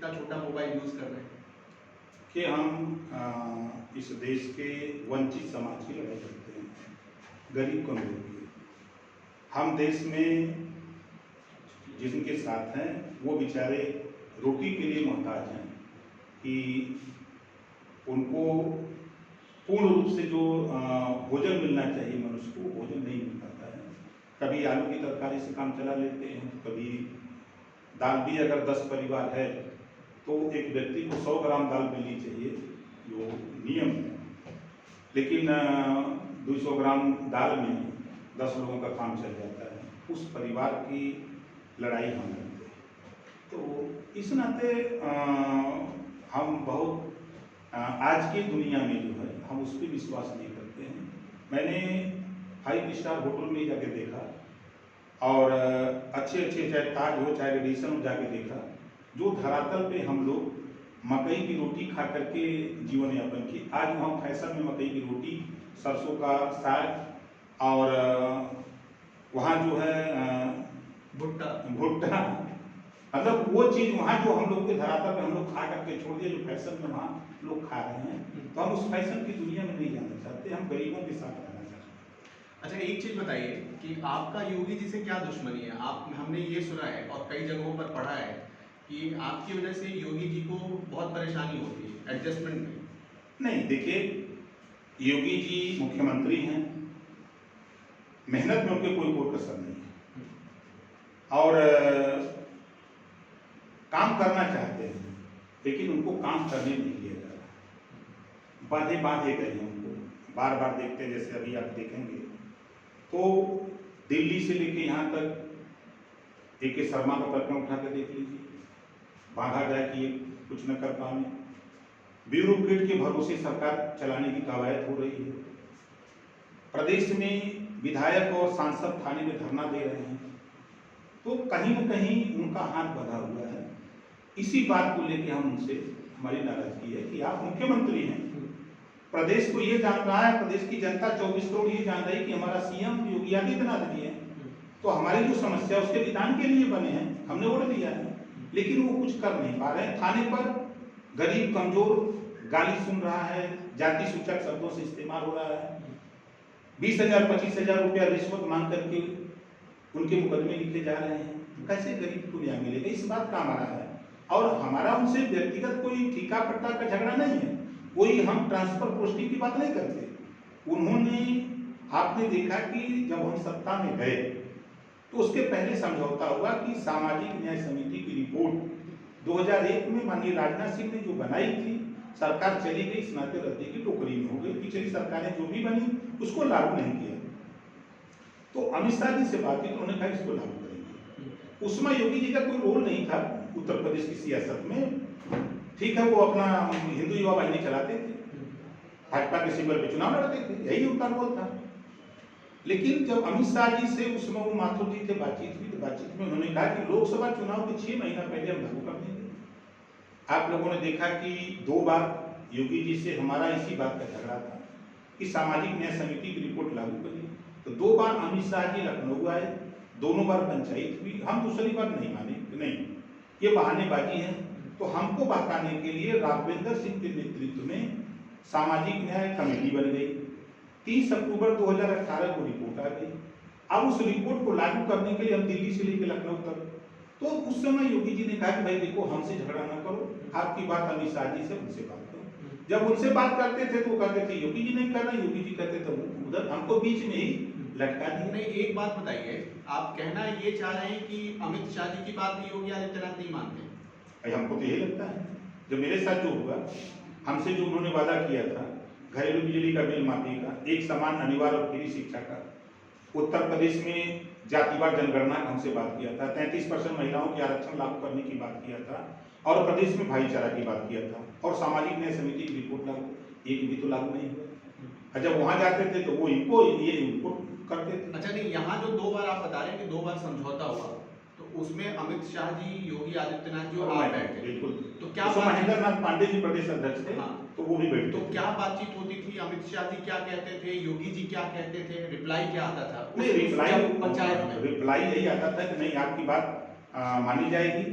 का छोटा mobile use कर रहे हैं? कि हम इस देश के वंचित समाज की लड़ाई करते हैं, गरीब कमजोर की। हम देश में जिनके साथ हैं वो बेचारे रोटी के लिए मोहताज हैं कि उनको पूर्ण रूप से जो भोजन मिलना चाहिए मनुष्य को, भोजन नहीं मिल पाता है। कभी आलू की तरकारी से काम चला लेते हैं, कभी दाल भी अगर 10 परिवार है तो एक व्यक्ति को 100 ग्राम दाल मिलनी चाहिए, जो नियम है। लेकिन 200 ग्राम दाल में 10 लोगों का काम चल जाता है। उस परिवार की लड़ाई हम लड़ते हैं। तो इस नाते हम बहुत आज की दुनिया में जो है हम उस पर विश्वास नहीं करते हैं। मैंने 5 स्टार होटल में जाके देखा और अच्छे अच्छे चाहे ताज हो चाहे रेडिसन हो जाके देखा, जो धरातल पे हम लोग मकई की रोटी खा करके जीवन यापन की, आज वहाँ फैशन में मकई की रोटी, सरसों का साग और वहाँ जो है भुट्टा, मतलब वो चीज़ वहाँ जो हम लोग के धरातल पे हम लोग खा करके छोड़ दिए, जो फैशन में वहाँ लोग खा रहे हैं। तो हम उस फैशन की दुनिया में नहीं जाना चाहते, हम गरीबों के साथ रहना चाहते हैं। अच्छा, एक चीज़ बताइए कि आपका योगी जी से क्या दुश्मनी है? हमने ये सुना है और कई जगहों पर पढ़ा है कि आपकी वजह से योगी जी को बहुत परेशानी होती है एडजस्टमेंट में। नहीं, देखिए, योगी जी मुख्यमंत्री हैं, मेहनत में उनके कोई कसर नहीं है और काम करना चाहते हैं, लेकिन उनको काम करने नहीं दिया जा रहा। बांधे गए हैं उनको, बार बार देखते हैं। जैसे अभी आप देखेंगे तो दिल्ली से लेके यहाँ तक AK शर्मा का प्रकरण उठा कर देख लीजिए, बांधा गया कि ये कुछ न कर पाए। ब्यूरोक्रेट के भरोसे सरकार चलाने की कवायद हो रही है। प्रदेश में विधायक और सांसद थाने में धरना दे रहे हैं, तो कहीं न कहीं उनका हाथ बंधा हुआ है। इसी बात को लेकर हम उनसे, हमारी नाराजगी है कि आप मुख्यमंत्री हैं, प्रदेश को ये जान रहा है, प्रदेश की जनता 24 करोड़ ये जान रही है कि हमारा CM योगी आदित्यनाथ जी है, तो हमारी जो समस्या उसके निदान के लिए बने हैं, हमने वोट दिया है, लेकिन वो कुछ कर नहीं पा रहे हैं। थाने पर गरीब कमजोर गाली सुन रहा है, जाति सूचक शब्दों से इस्तेमाल हो रहा है, 20,000 25,000 रुपया रिश्वत मांग करके उनके मुकदमे लिखे जा रहे हैं। कैसे गरीब को न्याय मिलेगा? इस बात का हमारा है। और हमारा उनसे व्यक्तिगत कोई ठेका पट्टा का झगड़ा नहीं है, कोई हम ट्रांसफर पोस्टिंग की बात नहीं करते। उन्होंने, आपने देखा कि जब हम सत्ता में गए तो उसके पहले समझौता हुआ कि सामाजिक न्याय समिति की रिपोर्ट 2001 में माननीय राजनाथ सिंह ने जो बनाई थी, सरकार चली गई, इस नाते रद्दी की टोकरी में हो गई। पिछली सरकारें जो भी बनी उसको लागू नहीं किया। तो अमित शाह जी से बात की तो उन्होंने कहा इसको लागू करेंगे। उसमें योगी जी का कोई रोल नहीं था उत्तर प्रदेश की सियासत में। ठीक है, वो अपना हिंदू युवा वाहिनी चलाते थे, भाजपा के सिंबल पे चुनाव लड़ते थे, यही उनका रोल था। लेकिन जब अमित शाह जी से उसमें वो माथुर जी थे बातचीत हुई, तो बातचीत में उन्होंने कहा कि लोकसभा चुनाव के 6 महीना पहले हम लागू कर देंगे। आप लोगों ने देखा कि 2 बार योगी जी से हमारा इसी बात का झगड़ा था कि सामाजिक न्याय समिति की रिपोर्ट लागू करिए। तो 2 बार अमित शाह जी लखनऊ आए, दोनों बार पंचायत हुई, हम दूसरी बार नहीं माने, नहीं ये बहानेबाजी है। तो हमको बहकाने के लिए राघवेंद्र सिंह के नेतृत्व में सामाजिक न्याय कमेटी बन गई। 30 अक्टूबर 2018 को रिपोर्ट आ गई। अब उस रिपोर्ट को लागू करने के लिए हम दिल्ली से लेकर लखनऊ तक, तो उस समय योगी जी ने कहा कि भाई देखो, हमसे झगड़ा ना करो, आपकी बात अमित शाह जी से उनसे बात करो। जब उनसे बात करते थे तो कहते थे योगी जी नहीं कर रहे, योगी जी कहते थे उधर, हमको बीच में ही लटका दिया। नहीं, एक बात बताइए, आप कहना ये चाह रहे हैं कि अमित शाह जी की बात भी योगी आदित्यनाथ नहीं मानते? हमको तो यही लगता है। जो मेरे साथ जो हुआ, हमसे जो उन्होंने वादा किया था घरेलू बिजली का बिल माफी का, एक समान अनिवार्य और फ्री शिक्षा का, उत्तर प्रदेश में जातिवार जनगणना हमसे बात किया था, 33% महिलाओं के आरक्षण लागू करने की बात किया था, और प्रदेश में भाईचारा की बात किया था, और सामाजिक न्याय समिति की रिपोर्ट लागू, एक भी तो लागू नहीं हुआ। जब वहां जाते थे तो वो इनको ये इनको करते थे। अच्छा, नहीं, यहाँ जो 2 बार आप बता रहे हैं कि 2 बार समझौता हुआ, तो उसमें अमित शाह जी, योगी आदित्यनाथ जो आप बैठे, बिल्कुल, तो क्या महेंद्र नाथ पांडे जी प्रदेश अध्यक्ष थे, हाँ, तो वो भी बैठते। तो क्या बातचीत होती थी? अमित शाह जी क्या कहते थे, योगी जी क्या कहते थे, रिप्लाई क्या आता था? नहीं, रिप्लाई पंचायत में रिप्लाई यही आता था कि नहीं, आपकी बात मानी जाएगी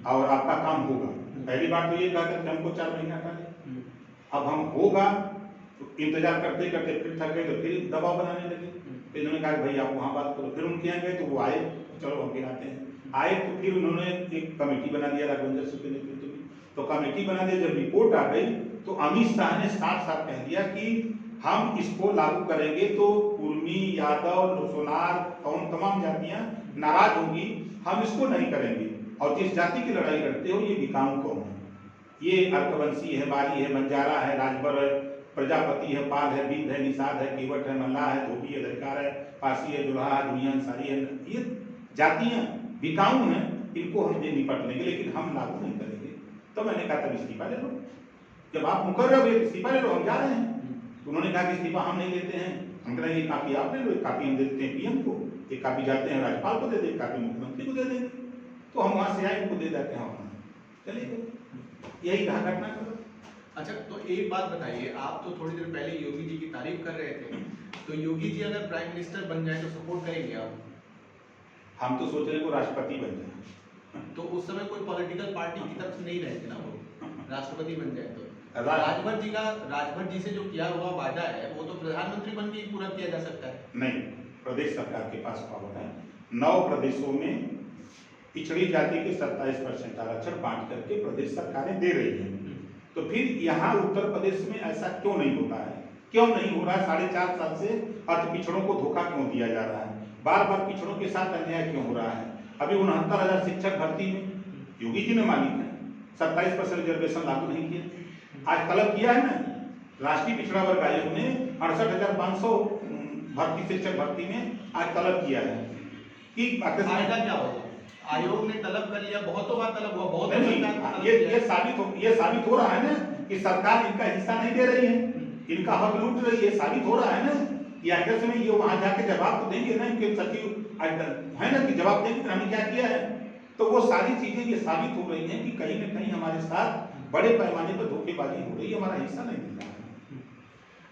और आपका काम होगा। पहली बात तो ये कहा कि हमको 4 महीना का है। अब हम होगा तो इंतजार करते करते फिर थक गए तो फिर दबाव बनाने लगे। फिर इन्होंने कहा कि भाई आप वहाँ बात करो। फिर उनके यहाँ गए तो वो आए, चलो हम फिर आते हैं। आए तो फिर उन्होंने एक कमेटी बना दिया रघुवंश सिंह के नेतृत्व में। तो कमेटी बना दिया, जब रिपोर्ट आ गई तो अमित शाह ने साफ साफ कह दिया कि हम इसको लागू करेंगे तो कुर्मी, यादव, सोनार और तमाम जातियां नाराज होंगी, हम इसको नहीं करेंगे। और जिस जाति की लड़ाई लड़ते हो ये बिकाऊ कौन है? ये अर्कवंशी है, बारी है, बंजारा है, राजभर है, प्रजापति है, पाल है, बिंद है, निषाद है, केवट है, मल्लाह है, धोबी है, दरकार है, पासी है, जुलाहा है, दुनिया अंसारी है। ये जातियां बिकाऊ हैं, इनको हम निपट लेंगे लेकिन हम लागू नहीं करेंगे। तो मैंने कहा तब इस्तीफा ले लो, जब आप मुकर रहे हो इस्तीफा ले लो, हम जा रहे हैं। तो उन्होंने कहा कि इस्तीफा हम नहीं लेते हैं। हम कह रहे हैं ये कापी आप ले लो, एक कापी हम दे देते हैं पीएम को, एक कापी जाते हैं राज्यपाल को दे दें, एक कापी मुख्यमंत्री को दे देंगे। तो हम वहां से आए, उनको दे देते हैं, हम चले गए। यही कहा घटना करो। अच्छा, तो एक बात बताइए, आप तो थोड़ी देर पहले योगी जी की तारीफ कर रहे थे, तो योगी जी अगर प्राइम मिनिस्टर बन जाए तो सपोर्ट करेंगे आप? हम तो सोच रहे हैं वो राष्ट्रपति बन जाए। तो उस समय कोई पॉलिटिकल पार्टी की तरफ से नहीं रहते ना वो, राष्ट्रपति बन जाए तो। राजभर जी से जो किया हुआ वादा है वो तो प्रधानमंत्री बन के ही पूरा किया जा सकता है। नहीं, प्रदेश सरकार के पास पावर है। 9 प्रदेशों में पिछड़ी जाति के 27% आरक्षण बांट करके प्रदेश सरकारें दे रही हैं। तो फिर यहाँ उत्तर प्रदेश में ऐसा क्यों नहीं होता है? क्यों नहीं हो रहा है? 4.5 साल से अति पिछड़ों को धोखा क्यों दिया जा रहा है? बार बार पिछड़ों के साथ अन्याय क्यों हो रहा है? अभी 69,000 शिक्षक भर्ती में योगी जी ने मालिक है, 27% रिजर्वेशन लागू नहीं किया। आज तलब किया है ना, राष्ट्रीय पिछड़ा वर्ग आयोग ने 68,500 भर्ती शिक्षक भर्ती में आज तलब किया है कि फायदा क्या होगा? आयोग ने तलब कर लिया, बहुतों बार तलब हुआ, बहुत ये साबित हो रहा है ना कि सरकार इनका हिस्सा नहीं दे रही है, इनका हक लूट रही है। साबित हो रहा है ना कि अगस्त में ये वहां जाके जवाब तो देंगे ना, इनके सचिव है ना कि जवाब देंगे हमने क्या किया है। तो वो सारी चीजें ये साबित हो रही हैं कि कहीं ना कहीं हमारे साथ बड़े पैमाने पर धोखेबाजी हो रही है, हमारा हिस्सा नहीं मिल रहा है।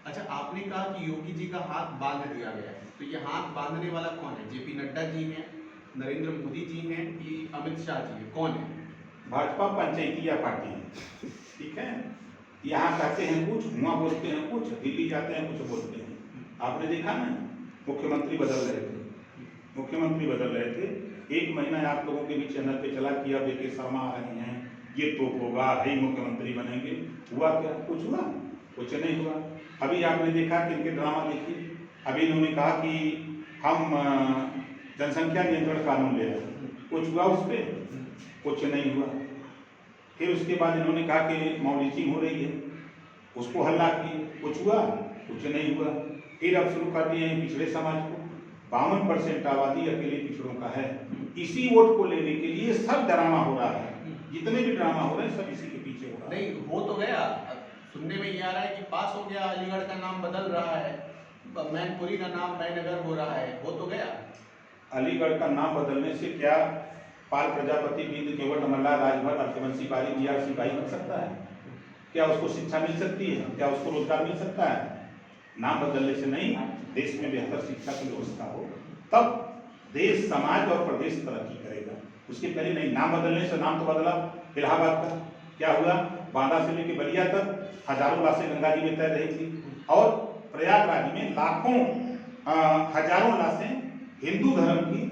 अच्छा, आपने कहा कि योगी जी का हाथ बांध दिया गया है, तो ये हाथ बांधने वाला कौन है? जेपी नड्डा जी हैं, नरेंद्र मोदी जी हैं कि अमित शाह जी हैं, कौन है? भाजपा पंचायतीया पार्टी है, ठीक है। यहाँ कहते हैं कुछ, वहाँ बोलते हैं कुछ, दिल्ली जाते हैं कुछ बोलते हैं। आपने देखा ना, मुख्यमंत्री बदल रहे थे, एक महीना आप लोगों के भी चैनल पे चला कि अब के शर्मा आ रहे हैं, ये तो होगा, है मुख्यमंत्री बनेंगे। हुआ क्या? कुछ हुआ? कुछ नहीं हुआ। अभी आपने देखा कि इनके ड्रामा देखिए, अभी इन्होंने कहा कि हम जनसंख्या नियंत्रण कानून ले रहे हैं, कुछ हुआ उस पर? कुछ नहीं हुआ। फिर उसके बाद इन्होंने कहा कि मॉलिचिंग हो रही है, उसको हल्ला किए, कुछ हुआ? कुछ नहीं हुआ। फिर अब शुरू कर दिए हैं पिछड़े समाज को, 52% आबादी अकेले पिछड़ों का है। इसी वोट को लेने के लिए सब ड्रामा हो रहा है, जितने भी ड्रामा हो रहे हैं सब इसी के पीछे हो रहा है। नहीं हो तो गया, सुनने में ये आ रहा है कि पास हो गया, अलीगढ़ का नाम बदल रहा है, मैनपुरी का नाम मैनगर हो रहा है, हो तो गया। अलीगढ़ का नाम बदलने से क्या पाल, प्रजापति, बिंद, केवट, मल्लाह, राजभर, अर्कवंशी, बारी, बिहार सिपाही बन सकता है? क्या उसको शिक्षा मिल सकती है? क्या उसको रोजगार मिल सकता है? नाम बदलने से नहीं, देश में बेहतर शिक्षा की व्यवस्था हो तब देश, समाज और प्रदेश तरक्की करेगा। उसके पहले नहीं। नाम बदलने से, नाम तो बदला इलाहाबाद का, क्या हुआ? बांदा से लेकर बलिया तक हजारों लाशें गंगा जी में तैर रही थी और प्रयागराज में लाखों हजारों लाशें हिंदू धर्म की,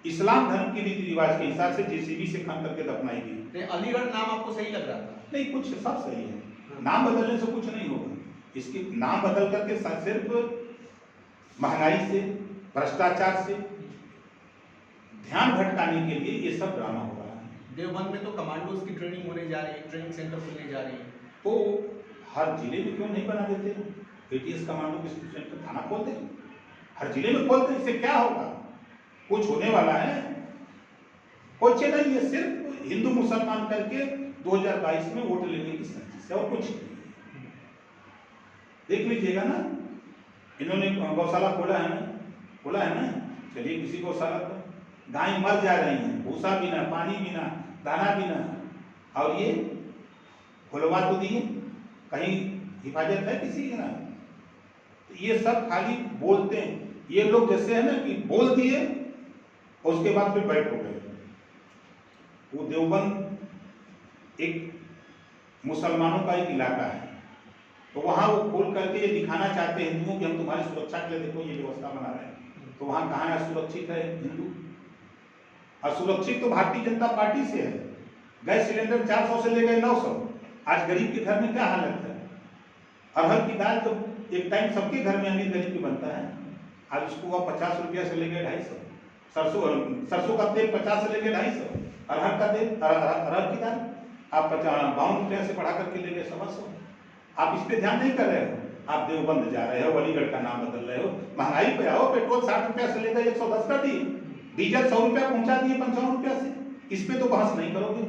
इस्लाम धर्म के रीति रिवाज के हिसाब से जेसीबी से खन करके दफनाई गई। अलीगढ़ नाम आपको सही लग रहा था? नहीं, कुछ सब सही है, नाम बदलने से कुछ नहीं होगा। इसके नाम बदल करके सिर्फ महंगाई से, भ्रष्टाचार से ध्यान भटकाने के लिए ये सब ड्रामा हो रहा है। देवबंद में तो कमांडोज की ट्रेनिंग होने जा रही है, ट्रेनिंग सेंटर खुलने जा रही है, तो हर जिले में क्यों नहीं बना देते? एटीएस कमांडो के सेंटर थाना खोल दें, हर जिले में खोल दें, इससे क्या होगा? कुछ होने वाला है? कुछ नहीं, ये सिर्फ हिंदू मुसलमान करके 2022 में वोट लेने की साजिश है और कुछ नहीं। देख लीजिएगा ना, इन्होंने गौशाला खोला है ना, चलिए किसी गौशाला पर गाय मर जा रही हैं, भूसा बिना, पानी बिना, दाना बिना, और ये खुलवा तो दिए, कहीं हिफाजत है किसी की ना? तो ये सब खाली बोलते हैं। ये लोग जैसे है ना कि बोल दिए और उसके बाद फिर बैठ हो गए। वो देवबंद एक मुसलमानों का एक इलाका है, तो वहाँ वो खोल करके ये दिखाना चाहते हैं हिंदुओं कि हम तुम्हारी सुरक्षा के लिए देखो ये व्यवस्था बना रहे हैं। तो वहाँ कहाँ असुरक्षित है हिंदू? असुरक्षित तो भारतीय जनता पार्टी से है। गैस सिलेंडर 400 से ले गए 900। आज गरीब के घर में क्या हालत है? अरहर की दाल तो एक टाइम सबके घर में अमीर गरीब के बनता है, आज उसको वह 50 रुपया से लेकर 250। सरसों का तेल 50 से लेकर 250। अरहर का तेल अरहर की दाल आप 52 रुपया से बढ़ा करके ले गए 125। आप इस पे ध्यान नहीं कर रहे हो। आप देवबंद जा रहे हो, अलीगढ़ का नाम बदल रहे हो, महंगाई पे आओ। पेट्रोल 60 रुपया से लेकर 110 कर दिए, डीजल 100 रुपया पहुंचा दिए 55 रुपया से। इस पे तो बहस नहीं करोगे।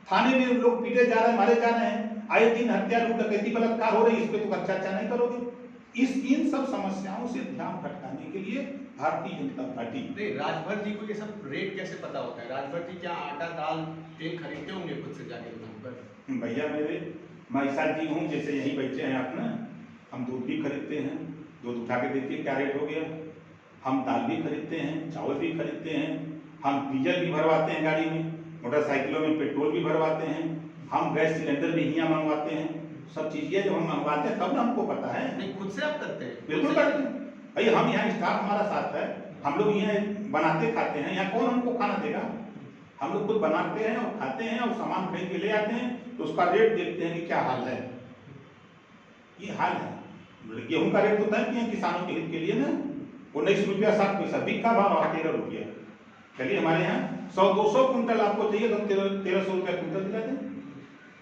थाने में लोग पीटे जा रहे हैं, मारे जा रहे हैं, आए दिन हत्या लूट डकैती बलात्कार हो रही, इस पे तो चर्चा नहीं करोगे। इन सब समस्याओं से ध्यान भटकाने के लिए भारतीय जनता पार्टी। नहीं, राजभर जी को ये सब रेट कैसे पता होता है? राजभर जी क्या आटा दाल तेल खरीदते होंगे खुद से जाके दुकान पर? भैया मेरे माइसा जी हूँ, जैसे यही बच्चे हैं आप ना, हम दूध भी खरीदते हैं। दूध उठा के देखिए क्या रेट हो गया। हम दाल भी खरीदते हैं, चावल भी खरीदते हैं, हम डीजल भी भरवाते हैं गाड़ी में, मोटरसाइकिलों में पेट्रोल भी भरवाते हैं, हम गैस सिलेंडर भी यहाँ मंगवाते हैं। सब चीजें जब हम मंगवाते हैं तब ना हमको पता है। नहीं, खुद से आप करते हैं? बिल्कुल करते हैं भाई। हम यहाँ स्टाफ हमारा साथ है, हम लोग यहाँ बनाते खाते हैं। यहाँ कौन हमको खाना देगा? हम लोग खुद बनाते हैं और खाते हैं और सामान खरीद के ले आते हैं, तो उसका रेट देखते हैं कि क्या हाल है। ये हाल है। गेहूं का रेट तो तय किए किसानों के हित के लिए ना, 19 रुपया 60 पैसा, बिक्का भाव 13 रुपया। चलिए हमारे यहाँ 100-200 कुंटल आपको चाहिए तो 1300 रुपया कुंटल दिला दें।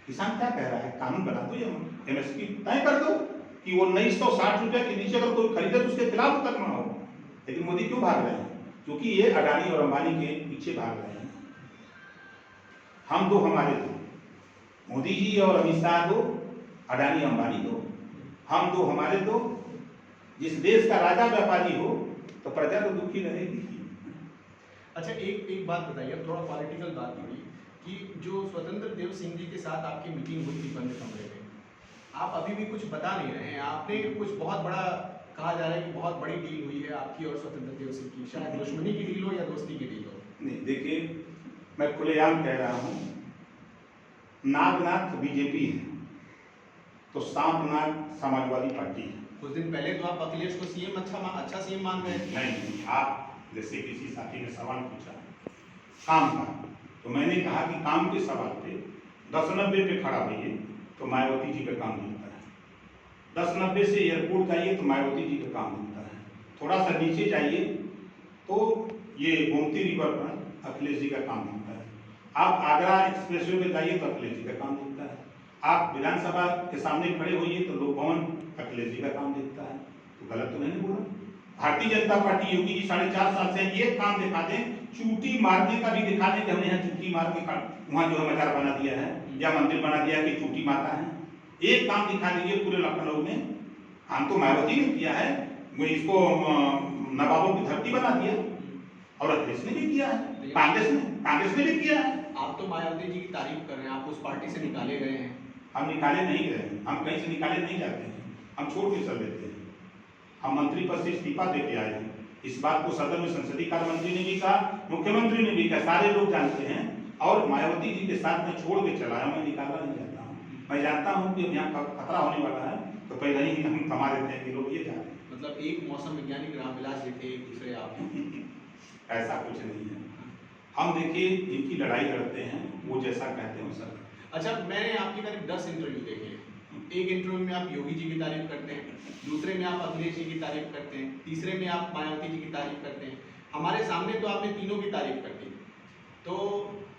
किसान क्या कह रहा है? कानून बना दो या एमएसपी तय कर दो कि वो 1960 रुपया के नीचे अगर कोई खरीदे तो उसके खिलाफ मुकदमा हो। लेकिन मोदी क्यों भाग रहे हैं? क्योंकि ये अडानी और अंबानी के पीछे भाग रहे हैं। हम दो हमारे दो, मोदी जी और अमित शाह दो, अडानी अंबानी दो, हम दो हमारे दो। जिस देश का राजा व्यापारी हो तो प्रजा तो दुखी रहेगी। अच्छा, एक बात बताइए, थोड़ा पॉलिटिकल बात हुई कि जो स्वतंत्र देव सिंह जी के साथ आपकी मीटिंग हुई थी बंद कमरे में, आप अभी भी कुछ बता नहीं रहे हैं। आपने कुछ बहुत बड़ा कहा जा रहा है कि बहुत बड़ी डील हुई है आपकी और स्वतंत्र देव सिंह की, शायद दुश्मनी की डील हो या दोस्ती की डील हो। नहीं, देखिए मैं खुलेआम कह रहा हूँ, नागनाथ बीजेपी है तो सांपनाग समाजवादी पार्टी है। कुछ दिन पहले तो आप अखिलेश को सीएम अच्छा सीएम मान रहे थे। नहीं, आप जैसे किसी साथी ने सवाल पूछा काम का, तो मैंने कहा कि काम के सवाल पे 10-90 पे खड़ा होइए तो मायावती जी का काम दिखता है। 10-90 से एयरपोर्ट जाइए तो मायावती जी का काम दिखता है। थोड़ा सा नीचे जाइए तो ये गोमती रिवर पर अखिलेश जी का काम दिखता है। आप आगरा एक्सप्रेसवे पे जाइए तो अखिलेश जी का काम दिखता है। आप विधानसभा के सामने खड़े होइए तो लोक भवन अखिलेश जी का काम दिखता है। तो गलत तो नहीं बोला। भारतीय जनता पार्टी योगी जी 4.5 साल से एक काम दिखा दें, चूटी मारने का भी दिखा दें कि हमने यहाँ चूटी मार के वहाँ जो है मजार बना दिया है या मंदिर बना दिया कि चूटी माता है। एक काम दिखा दीजिए पूरे लखनऊ में। काम तो मायावती ने किया है, वो इसको नवाबों की धरती बना दिया, और अखिलेश ने भी किया है, कांग्रेस ने भी किया है। आप तो मायावती जी की तारीफ कर रहे हैं, आप उस पार्टी से निकाले गए हैं। हम निकाले नहीं गए, हम कहीं से निकाले नहीं जाते हैं, हम छोड़ के चल देते हैं। हम मंत्री पद से इस्तीफा देके आए हैं। इस बात को सदन में संसदीय कार्य मंत्री ने भी कहा, मुख्यमंत्री ने भी कहा, सारे लोग जानते हैं। और मायावती जी के साथ में छोड़ के चला है, मैं निकालना नहीं चाहता हूँ। मैं जानता हूँ कि यहाँ खतरा होने वाला है तो पहले ही हम थमा देते हैं कि लोग ये जाते हैं। मतलब एक मौसम वैज्ञानिक रामविलास जी थे, एक दूसरे आप ऐसा कुछ नहीं है। हम देखिए इनकी लड़ाई लड़ते हैं, वो जैसा कहते हैं सर। अच्छा, मैंने आपके करीब 10 इंटरव्यू देखे हैं। एक इंटरव्यू में आप योगी जी की तारीफ करते हैं, दूसरे में आप अखिलेश जी की तारीफ करते हैं, तीसरे में आप मायावती जी की तारीफ करते हैं। हमारे सामने तो आपने तीनों की तारीफ कर दी। तो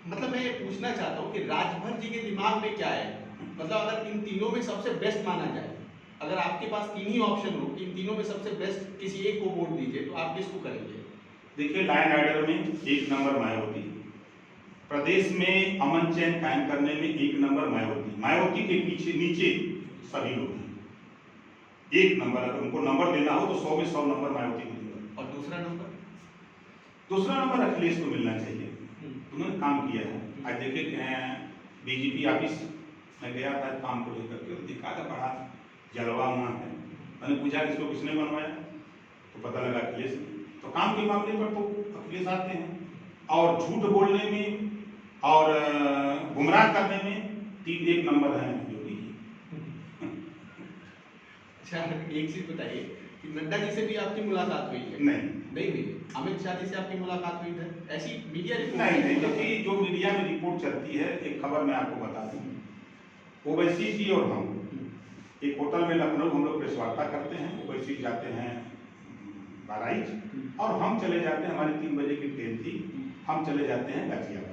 मतलब मैं ये पूछना चाहता हूँ कि राजभर जी के दिमाग में क्या है? मतलब अगर इन तीनों में सबसे बेस्ट माना जाए, अगर आपके पास 3 ही ऑप्शन हो कि इन तीनों में सबसे बेस्ट किसी एक को वोट दीजिए, तो आप किसको करेंगे? देखिए, लॉ एंड ऑर्डर में 1 नंबर मायावती, प्रदेश में अमन चैन कायम करने में 1 नंबर मायावती, मायावती के पीछे नीचे सभी लोग हैं। 1 नंबर, अगर उनको नंबर देना हो तो 100 में 100 नंबर मायावती को दूंगा। और दूसरा नंबर? दूसरा नंबर अखिलेश को मिलना चाहिए, उन्होंने काम किया है। आज देखिए बीजेपी ऑफिस में गया था काम को लेकर के, देखा था बड़ा जलवा वहाँ है। मैंने पूछा किसको किसने बनवाया, तो पता लगा अखिलेश ने। तो काम के मामले पर तो अखिलेश आते हैं, और झूठ बोलने में और गुमराह करने में एक नंबर है योगी जी। अच्छा, एक चीज बताइए कि नड्डा जी से भी आपकी मुलाकात हुई है? नहीं हुई। अमित शाह जी से आपकी मुलाकात हुई है? ऐसी मीडिया रिपोर्ट नहीं, देखिए जो मीडिया में रिपोर्ट चलती है, एक खबर मैं आपको बता दूं, ओवैसी जी और हम एक होटल में लखनऊ हम लोग प्रेस वार्ता करते हैं, ओवैसी जाते हैं बहराइच और हम चले जाते हैं, हमारी 3 बजे की ट्रेन थी, हम चले जाते हैं गाजियाबाद।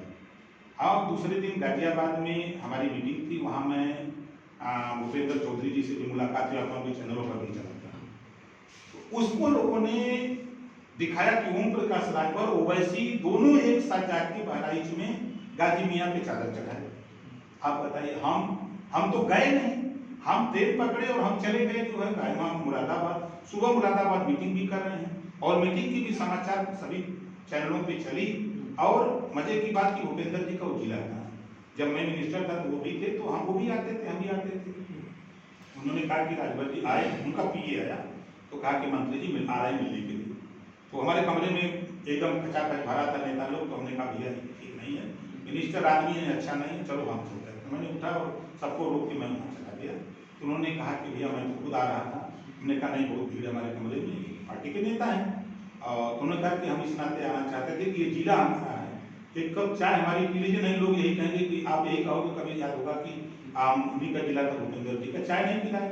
और दूसरे दिन गाजियाबाद में हमारी मीटिंग थी, वहाँ मैं भूपेंद्र चौधरी जी से भी मुलाकात हुई, आप के चैनलों पर भी चला था। तो उसको लोगों ने दिखाया कि ओम प्रकाश राजभर ओवैसी दोनों एक साथ जाके बहराइच में गाजी मियाँ पे चादर चढ़ाए। आप बताइए, हम तो गए नहीं, हम ट्रेन पकड़े और हम चले गए जो है वहाँ मुरादाबाद। सुबह मुरादाबाद मीटिंग भी कर रहे हैं और मीटिंग की भी समाचार सभी चैनलों पे चली। और मजे की बात कि भूपेंद्र जी का वो जिला था, जब मैं मिनिस्टर था तो वो भी थे, तो हम वो भी आते थे, हम भी आते थे। उन्होंने कहा कि राजभर जी आए, उनका पीए आया तो कहा कि मंत्री जी आ रहे हैं मिलने के लिए। तो हमारे कमरे में एकदम खचाखच भरा था नेता लोग, तो हमने कहा भैया ठीक नहीं है, मिनिस्टर आदमी है, अच्छा नहीं है, चलो हम चलते हैं। तो मैंने उठा और सबको रोक के मैं वहाँ चला गया। तो उन्होंने कहा कि भैया मैं तो खुद आ रहा था। हमने कहा नहीं, बहुत भीड़ हमारे कमरे में, पार्टी के नेता हैं। और उन्होंने कहा कि हम इस नाते आना चाहते थे कि ये जिला हमारा है, एक कप चाय हमारी पी लीजिए। नहीं, लोग यही कहेंगे कि आप यही कहोगे, कभी याद होगा कि उन्हीं का जिला था भूपेंद्र जी का, चाय नहीं पिलाए।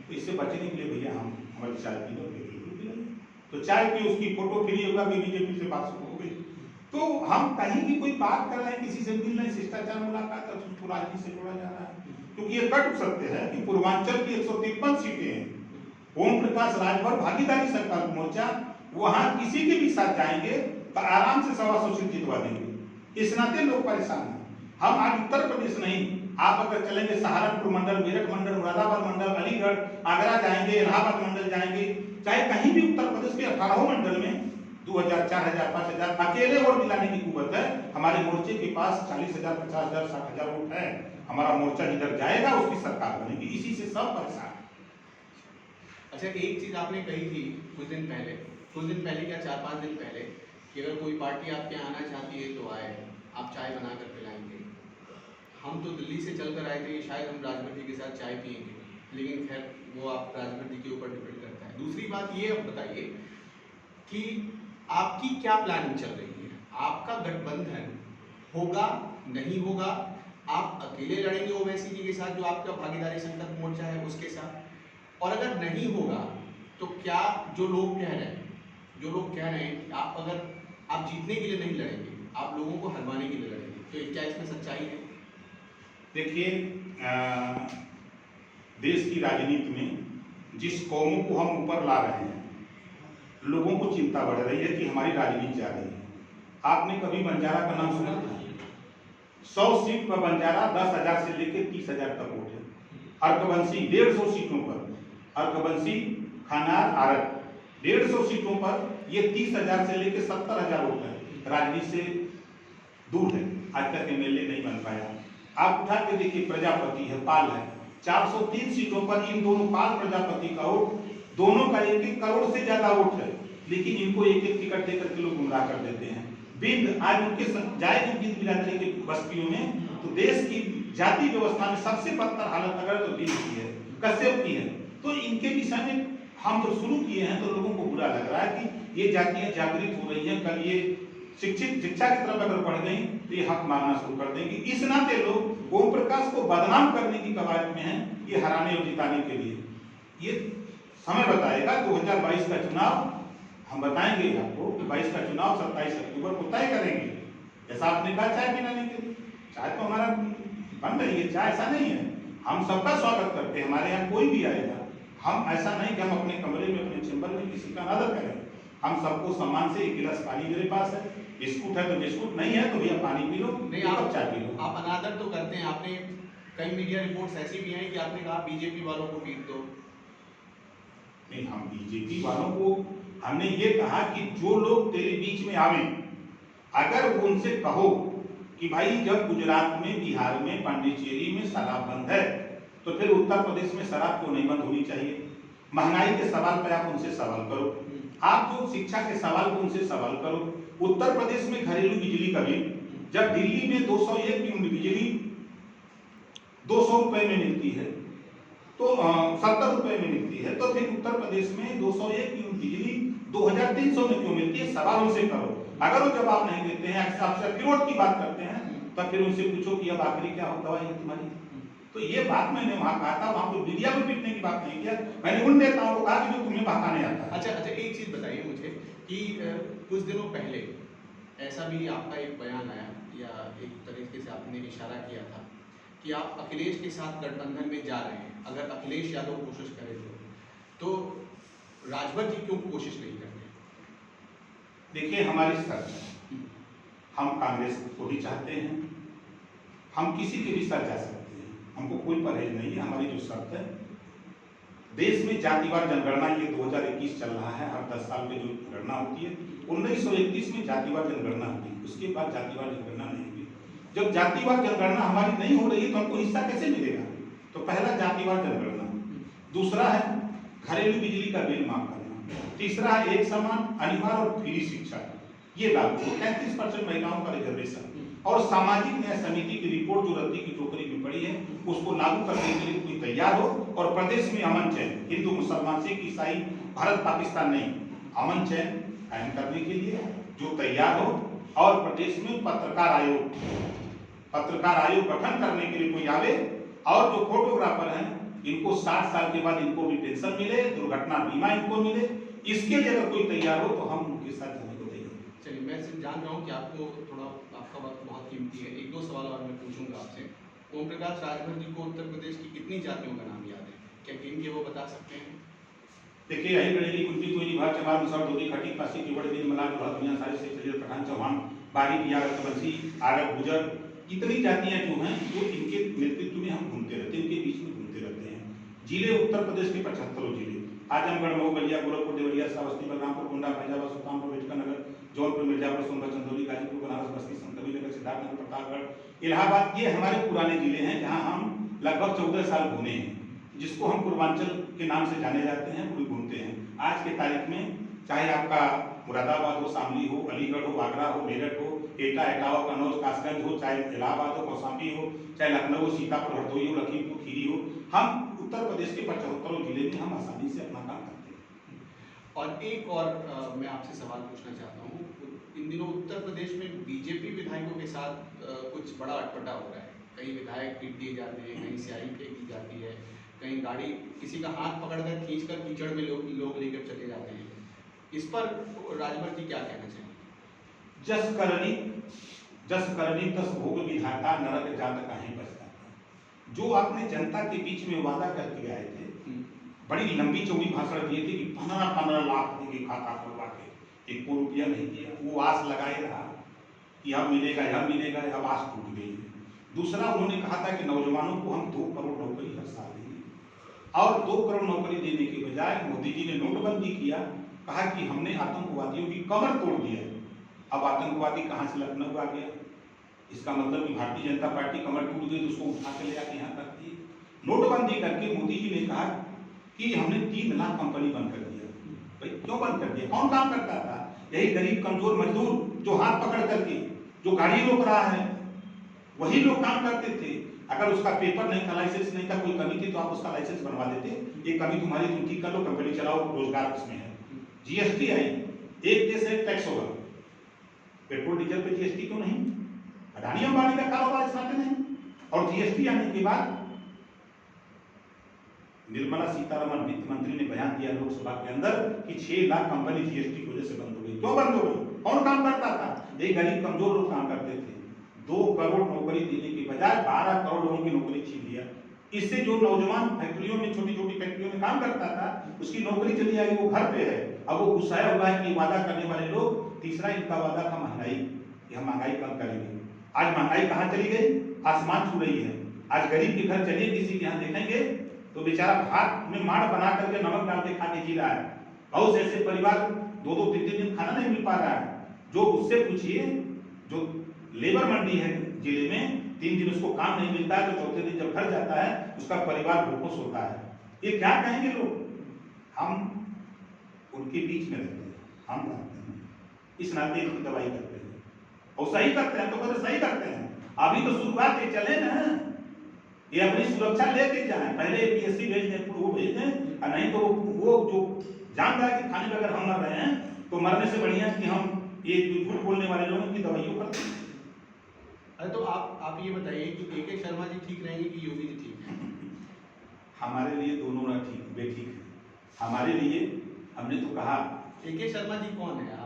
तो इससे बचने के लिए भैया हम हमारी चाय पी लो, तो चाय की उसकी फोटो फ्री होगा कि बीजेपी से बात शुरू हो गई। तो हम कहीं भी कोई बात कर रहे हैं, किसी से मिल रहे हैं, शिष्टाचार मुलाकात है, उसको राजनीति से जोड़ा जा रहा है। क्योंकि ये कट सकते हैं कि पूर्वांचल की 153 सीटें हैं, ओम प्रकाश राजभर भागीदारी सरकार मोर्चा, वहां किसी के भी साथ जाएंगे तो आराम से 125 सीट जितवा देंगे। इस नाते लोग परेशान हैं। हम आज उत्तर प्रदेश नहीं, आप अगर चलेंगे सहारनपुर मंडल, मेरठ मंडल, मुरादाबाद मंडल, अलीगढ़, आगरा जाएंगे, इलाहाबाद मंडल जाएंगे, चाहे कहीं भी उत्तर प्रदेश के 18 मंडल में 2000, 4000, 5000 अकेले वोट दिलाने की कुव्वत है। हमारे मोर्चे के पास 40,000, 50,000, 60,000 वोट है। हमारा मोर्चा जिधर जाएगा उसकी सरकार बनेगी। इसी से सब परेशान। अच्छा, एक चीज आपने कही थी कुछ दिन पहले क्या 4-5 दिन पहले, कि अगर कोई पार्टी आपके आना चाहती है तो आए, आप चाय बनाकर पिलाएंगे। हम तो दिल्ली से चलकर आए थे कि शायद हम राजभर जी के साथ चाय पिएंगे, लेकिन खैर वो आप राजभर जी के ऊपर डिपेंड करता है। दूसरी बात ये अब बताइए कि आपकी क्या प्लानिंग चल रही है? आपका गठबंधन होगा नहीं होगा? आप अकेले लड़ेंगे ओवैसी जी के साथ, जो आपका भागीदारी संकल्प मोर्चा है उसके साथ? और अगर नहीं होगा तो क्या जो लोग कह रहे हैं कि आप जीतने के लिए नहीं लड़ेंगे, आप लोगों को हरवाने के लिए लड़ेंगे, तो क्या इसमें सच्चाई है? देखिए, देश की राजनीति में जिस कौमों को हम ऊपर ला रहे हैं, लोगों को चिंता बढ़ रही है कि हमारी राजनीति जा रही है। आपने कभी बंजारा का नाम सुना था? 100 सीट पर बंजारा 10,000 से लेकर 30,000 तक वोट है। अर्कबंसी 150 सीटों पर, अर्कबंसी, खानार, आरत 150 सीटों पर ये 30,000 से लेकर 70,000 वोट है। राजनीति से दूर है, आज तक एमएलए नहीं बन पाया। आप उठा के देखिए, प्रजापति है, पाल है, 403 सीटों पर इन दोनों पाल प्रजापति का वोट, दोनों का 1-1 करोड़ से ज्यादा वोट है, लेकिन इनको 1-1 टिकट देकर के लोग गुमराह कर देते हैं। बिंद आज उनके जाएगी बिंद बिरादरी के बस्तियों में, तो देश की जाति व्यवस्था में सबसे बदतर हालत अगर तो बिंद की है, कश्यप की है। तो इनके विषय में हम तो शुरू किए हैं, तो लोगों को बुरा लग रहा है कि ये जातियां जागृत हो रही हैं। कल ये शिक्षा की तरफ अगर बढ़ गई तो ये हक मांगना शुरू कर देंगे। इस नाते लोग ओम प्रकाश को बदनाम करने की कवायद में हैं, ये हराने और जिताने के लिए। ये समय बताएगा, 2022 का चुनाव हम बताएंगे आपको कि 22 का चुनाव 27 अक्टूबर को तय करेंगे। जैसा आपने कहा चाय पिलाने के लिए, चाय तो हमारा बन रही है, चाय ऐसा नहीं है, हम सबका स्वागत करते हैं, हमारे यहाँ कोई भी आएगा। हम ऐसा नहीं कि हम अपने कमरे में, अपने चैम्बर में किसी का अनादर करें। हम सबको सम्मान से, 1 गिलास पानी मेरे पास है, बिस्कुट है तो बिस्कुट, नहीं है तो भैया पानी पी लो, नहीं आप चाय पी लो। आप अनादर तो करते हैं, आपने कई मीडिया रिपोर्ट्स ऐसी भी हैं कि आपने कहा बीजेपी वालों को पीट दो। नहीं, हम बीजेपी वालों को हमने ये कहा कि जो लोग तेरे बीच में आवे, अगर उनसे कहो कि भाई जब गुजरात में, बिहार में, पांडिचेरी में शराब बंद है, तो फिर उत्तर प्रदेश में शराब क्यों नहीं बंद होनी चाहिए? महंगाई के सवाल पर आप उनसे सवाल करो, आप जो शिक्षा के सवाल पर उनसे सवाल करो। उत्तर प्रदेश में घरेलू बिजली का बिल जब दिल्ली में 201 यूनिट बिजली 200 रुपए में मिलती है, तो 70 रुपए में मिलती है, तो फिर उत्तर प्रदेश में 201 यूनिट बिजली 2300 में क्यों मिलती है? सवाल उनसे करो। अगर वो जवाब नहीं देते हैं, आपसे विरोध की बात करते हैं, तब फिर उनसे पूछो कि अब आखिरी क्या दवाई है तुम्हारी। तो ये बात मैंने वहां कहा था, वहां को मीडिया को पीटने की बात नहीं किया, मैंने उन नेताओं को कहा कि जो तुम्हें बहकाने आता है। अच्छा, एक चीज बताइए मुझे कि कुछ दिनों पहले ऐसा भी आपका एक बयान आया या एक तरीके से आपने इशारा किया था कि आप अखिलेश के साथ गठबंधन में जा रहे हैं, अगर अखिलेश यादव कोशिश करे तो राजभर जी क्यों कोशिश नहीं करते? देखिए, हमारी शर्त है, हम कांग्रेस को ही चाहते हैं, हम किसी के भी साथ जा सकते हैं, हमको कोई परहेज नहीं है। हमारी जो शर्त है, देश में जातिवार जनगणना ये 2021 चल रहा है, हर 10 साल में जो गणना होती है, 1931 में जातिवार जनगणना हुई, उसके बाद जातिवार जनगणना नहीं हुई। जब जातिवार जनगणना हमारी नहीं हो रही है तो हमको हिस्सा कैसे मिलेगा? तो पहला जातिवार जनगणना, दूसरा है घरेलू बिजली का बिल माफ करना, तीसरा है एक समान अनिवार्य और फ्री शिक्षा, ये लागू हो, 33% महिलाओं का रिजर्वेशन, और सामाजिक न्याय समिति की रिपोर्ट जो रद्दी की टोकरी में पड़ी है उसको लागू करने के लिए कोई तैयार हो, और प्रदेश में अमन चैन, हिंदू मुसलमान सिख ईसाई भारत पाकिस्तान नहीं, अमन चैन कायम करने के लिए जो तैयार हो, और प्रदेश में पत्रकार आयोग गठन करने के लिए कोई आवे, और जो फोटोग्राफर हैं इनको 60 साल के बाद इनको भी पेंशन मिले, दुर्घटना बीमा इनको मिले, इसके लिए अगर कोई तैयार हो तो हम उनके साथ जाने को तैयार। चलिए, मैं सिर्फ जान रहा हूँ कि आपको थोड़ा आपका वक्त बहुत कीमती है, एक दो सवाल और मैं पूछूंगा आपसे। ओम प्रकाश राजभर जी को उत्तर प्रदेश की कितनी जातियों का नाम याद है? क्या गिन के वो बता सकते हैं? देखिए, यही गणेली कुंती कोई निभा चमार मुसर धोती खटी पासी तिवड़ दिन मलाल बहुत दुनिया सारे से सैयद पठान चौहान बारी पिया बंसी आरब गुजर, इतनी जातियां जो हैं जो इनके नेतृत्व में हम घूमते रहते हैं, इनके बीच में घूमते रहते हैं। जिले उत्तर प्रदेश के 75 जिले, आजमगढ़, मऊ, बलिया, गोरखपुर, देवरिया, श्रावस्ती, बलरामपुर, गोंडा, फैजाबाद, सुल्तानपुर, बेटकानगर, जौनपुर, मिर्जापुर, सोनभद्र, चंदौली, गाजीपुर, बनारस, बस्ती, संतकबीरनगर, सिद्धार्थनगर, प्रतापगढ़, इलाहाबाद, ये हमारे पुराने जिले हैं जहाँ हम लगभग 14 साल घूमे हैं, जिसको हम पूर्वांचल के नाम से जाने जाते हैं, पूरी घूमते हैं। आज के तारीख में चाहे आपका मुरादाबाद हो, शामली हो, अलीगढ़ हो, आगरा हो, मेरठ हो, एटा, एटावा, कन्नौज, कासगंज हो, चाहे इलाहाबाद हो, कौशाम्बी हो, चाहे लखनऊ हो, सीतापुर, हरदोई हो, लखीमपुर खीरी हो, हम उत्तर प्रदेश के 75 जिले में हम आसानी से अपना काम करते हैं। और एक और मैं आपसे सवाल पूछना चाहता हूँ, इन दिनों उत्तर प्रदेश में बीजेपी विधायकों के साथ कुछ बड़ा अटपटा हो रहा है, कई विधायक पीट दिए जाते हैं, कहीं स्याही फेंक दी जाती है, कहीं गाड़ी किसी का हाथ पकड़कर खींचकर कीचड़ में लोग लेकर चले जाते हैं, इस पर राजभर जी क्या कहना चाहिए? जस करनी तस भोग विधाता, नरक जात काहे बचता। जो आपने जनता के बीच में वादा करके आए थे, बड़ी लंबी चौड़ी भाषण दिए थे कि 15 लाख देंगे खाता खुलवा के, 1 रुपया नहीं दिया, वो आस लगाए रहा कि अब मिलेगा, अब आस टूट गई। दूसरा, उन्होंने कहा था कि नौजवानों को हम 2 करोड़ नौकरी हर साल देंगे, और 2 करोड़ नौकरी देने के बजाय मोदी जी ने नोटबंदी किया, कहा कि हमने आतंकवादियों की कमर तोड़ दिया। अब आतंकवादी कहाँ से लखनऊ आ गया? इसका मतलब कि भारतीय जनता पार्टी कमर टूट गई तो उसको उठा के ले आके यहाँ कर दी। नोटबंदी करके मोदी जी ने कहा कि हमने 3 लाख कंपनी बंद कर दिया। भाई क्यों बंद कर दिया? कौन काम करता था? यही गरीब कमजोर मजदूर जो हाथ पकड़ करके जो गाड़ी रोक रहा है, वही लोग काम करते थे। अगर उसका पेपर नहीं था, लाइसेंस नहीं था, कोई कमी थी तो आप उसका लाइसेंस बनवा देते, ये कमी तुम्हारी तुम ठीक कर लो, कंपनी चलाओ, रोजगार उसमें है। जीएसटी आई, एक देश है टैक्स होगा, पेट्रोल डीजल पे जीएसटी क्यों नहीं? अडानी अंबानी का कारोबार इस नाते नहीं। और जीएसटी आने के बाद निर्मला सीतारमण वित्त मंत्री ने बयान दिया लोकसभा के अंदर कि 6 लाख कंपनी जीएसटी की वजह से बंद हो गई। क्यों बंद हो गई? कौन काम करता था? ये गरीब कमजोर लोग काम करते थे। 2 करोड़ नौकरी देने के बजाय 12 करोड़ लोगों की नौकरी छीन लिया। इससे जो नौजवान फैक्ट्रियों में, छोटी छोटी फैक्ट्रियों में काम करता था, उसकी नौकरी चली आई, वो घर पे है। अब वो गुस्साया हुआ है कि वादा करने वाले लोग, तीसरा इनका वादा था महंगाई, कि हम महंगाई कम करेंगे। आज महंगाई कहाँ चली गई? आसमान छू रही है। आज गरीब के घर चलिए, किसी के यहाँ देखेंगे तो बेचारा भात में माड़ बना करके नमक डाल के खा के जी रहा है। बहुत ऐसे परिवार 2-2, 3-3 दिन खाना नहीं मिल पा रहा है। जो उससे पूछिए, जो लेबर मंडी है जिले में, 3 दिन उसको काम नहीं मिलता है, तो चौथे दिन जब घर जाता है उसका परिवार भूखों सोता है। ये क्या कहेंगे लोग? हम उनके बीच में रहते हैं, हम रहते हैं, इस नाते इनकी दवाई करते हैं, और सही करते हैं तो कहते सही करते हैं। अभी तो शुरुआत है, चले ना, ये अपनी सुरक्षा लेके जाए, पहले APSC भेज दें, वो भेज दें, और नहीं तो वो जो जान रहा है कि खाने में अगर हम मर रहे हैं तो मरने से बढ़िया कि हम ये झूठ बोलने वाले लोगों की दवाइयों करते हैं। अरे तो आप ये बताइए कि AK शर्मा जी ठीक रहेंगे कि योगी जी ठीक है? हमारे लिए दोनों ना ठीक बेठीक है। हमारे लिए हमने तो कहा AK शर्मा जी कौन है?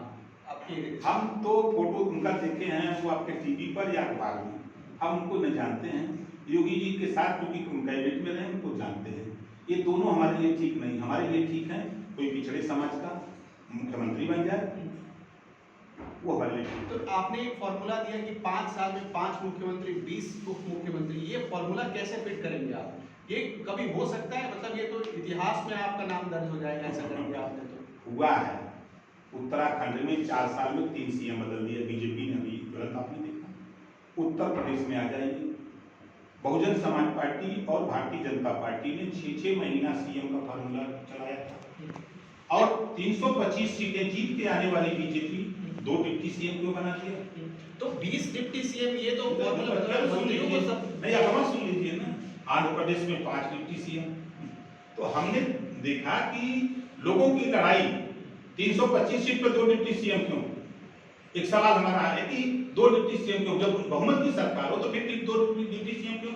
आपके हम तो फोटो उनका देखे हैं, वो आपके टीवी पर या अखबार में, हम उनको नहीं जानते हैं। योगी जी के साथ क्योंकि कैबिनेट में रहे उनको जानते हैं। ये दोनों हमारे लिए ठीक नहीं, हमारे लिए ठीक है कोई पिछड़े समाज का मुख्यमंत्री बन जाए, वो हमारे लिए ठीक है। तो आपने एक फॉर्मूला दिया कि 5 साल में 5 मुख्यमंत्री 20 उप मुख्यमंत्री, ये फॉर्मूला कैसे फिट करेंगे आप? ये कभी हो सकता है? मतलब ये तो इतिहास में आपका नाम दर्ज हो जाएगा ऐसा करेंगे आपने तो। हुआ है उत्तराखंड में 4 साल में 3 CM बदल दिया बीजेपी ने, अभी तुरंत आपने देखा। उत्तर प्रदेश में आ जाइए, बहुजन समाज पार्टी और भारतीय जनता पार्टी ने 6-6 महीना CM का फॉर्मूला चलाया था, और 325 सीटें जीत के आने वाली बीजेपी 2 डिप्टी CM क्यों बना दिया? तो 20 डिप्टी CM ये तो फॉर्मूला मतलब मंत्रियों को सब नहीं, आप सुन लीजिए ना, आंध्र प्रदेश में 5 डिप्टी CM। तो हमने देखा कि लोगों की लड़ाई 325 सीट पर 2 डिप्टी CM क्यों? एक सवाल हमारा है कि 2 डिप्टी CM क्यों? जब बहुमत की सरकार हो तो फिर 2 डिप्टी CM क्यों?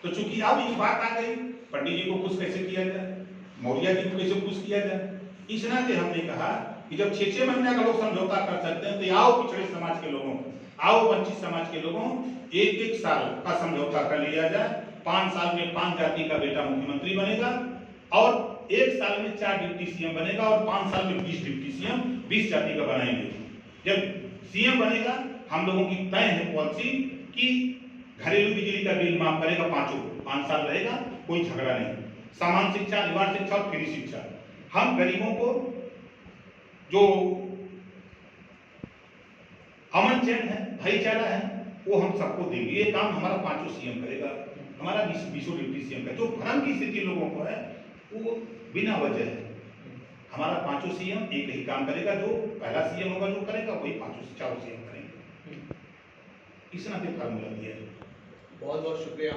तो चूंकि अब ये बात आ गई, पंडित जी को खुश कैसे किया जाए, मौर्य जी को कैसे खुश किया जाए, इस नाते हमने कहा कि जब 6-6 महीने का लोग समझौता कर सकते हैं तो आओ पिछड़े समाज के लोगों, आओ वंचित समाज के लोगों, 1-1 साल का समझौता कर लिया जाए। 5 साल में 5 जाति का बेटा मुख्यमंत्री बनेगा, और 1 साल में 4 डिप्टी CM बनेगा, और 5 साल में 20 डिप्टी CM 20 जाति का बनाएंगे। जब CM बनेगा, हम लोगों की तय है पॉलिसी कि घरेलू बिजली का बिल माफ करेगा 5 साल रहेगा, कोई झगड़ा नहीं। समान शिक्षा, अनिवार्य शिक्षा और फ्री शिक्षा, हम गरीबों को जो अमन चैन है, भाईचारा है, वो हम सबको देंगे। ये काम हमारा 5 CM करेगा, हमारा 20 डिप्टी CM का। जो भ्रम की स्थिति लोगों को है वो बिना वजह है। हमारा 5 CM एक ही काम करेगा, जो पहला CM होगा जो करेगा वही 4 CM करेंगे। इस नाते फार्मूला दिया है। बहुत बहुत शुक्रिया।